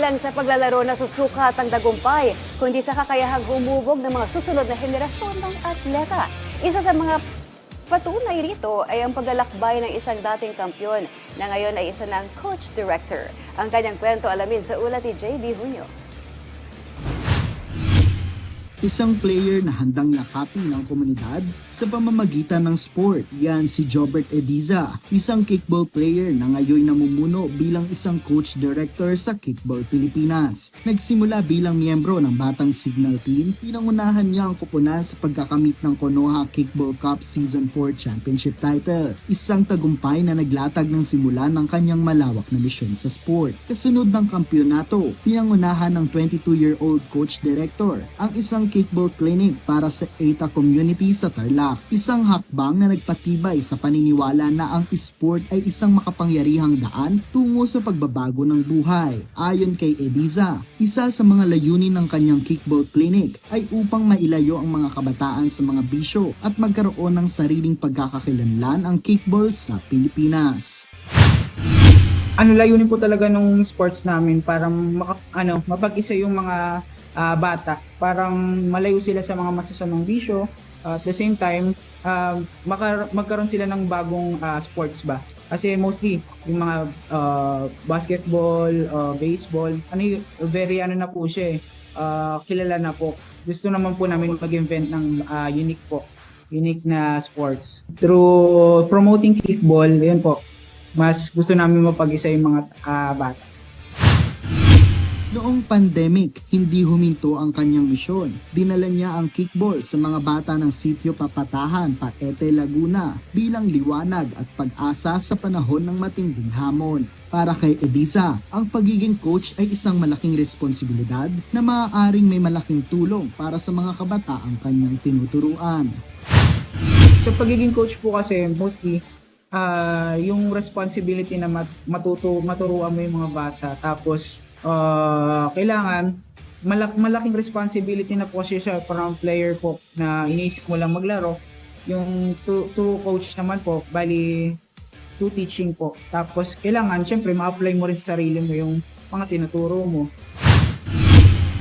lang sa paglalaro na susukat ang tagumpay, kundi sa kakayahang humubog ng mga susunod na henerasyon ng atleta. Isa sa mga patunay rito ay ang paglalakbay ng isang dating kampyon na ngayon ay isa ng coach director. Ang kanyang kwento alamin sa ulat ni JB Junio. Isang player na handang yakapin ng komunidad sa pamamagitan ng sport. Yan si Jobert Ediza, isang kickball player na ngayon namumuno bilang isang coach director sa Kickball Pilipinas. Nagsimula bilang miyembro ng Batang Signal Team, pinangunahan niya ang kupunan sa pagkakamit ng Konoha Kickball Cup Season 4 Championship title. Isang tagumpay na naglatag ng simula ng kanyang malawak na misyon sa sport. Kasunod ng kampyonato, pinangunahan ng 22-year-old coach director ang isang kickball clinic para sa ETA community sa Tarlac. Isang hakbang na nagpatibay sa paniniwala na ang sport ay isang makapangyarihang daan tungo sa pagbabago ng buhay. Ayon kay Ediza, isa sa mga layunin ng kanyang kickball clinic ay upang mailayo ang mga kabataan sa mga bisyo at magkaroon ng sariling pagkakakilanlan ang kickball sa Pilipinas. Layunin po talaga nung sports namin para mapag-isa yung mga bata, parang malayo sila sa mga masasamang bisyo, at the same time magkaroon sila ng bagong sports ba, kasi mostly yung mga basketball, baseball, very na po siya kilala na po. Gusto naman po namin mag-invent ng unique na sports through promoting kickball. Yun po, mas gusto namin mapag-isa yung mga bata. Noong pandemic, hindi huminto ang kanyang misyon. Dinala niya ang kickball sa mga bata ng sitio Papatahan, Paete, Laguna bilang liwanag at pag-asa sa panahon ng matinding hamon. Para kay Ediza, ang pagiging coach ay isang malaking responsibilidad na maaaring may malaking tulong para sa mga kabataang kanyang tinuturuan. Sa pagiging coach po kasi mostly yung responsibility na maturuan mo yung mga bata, tapos kailangan malaking responsibility na po siya para player po na iniisip mo lang maglaro. Yung to coach naman po, bali to teaching po. Tapos kailangan syempre ma-apply mo rin sa sarili mo yung mga tinuturo mo.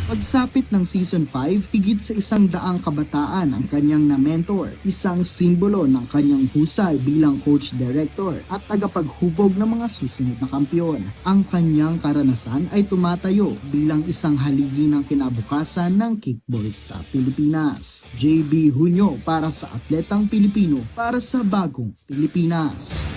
Pagsapit ng Season 5, higit sa 100 kabataan ang kanyang na-mentor, isang simbolo ng kanyang husay bilang coach-director at tagapaghubog ng mga susunod na kampyon. Ang kanyang karanasan ay tumatayo bilang isang haligi ng kinabukasan ng kickball sa Pilipinas. JB Junio para sa Atletang Pilipino, para sa Bagong Pilipinas.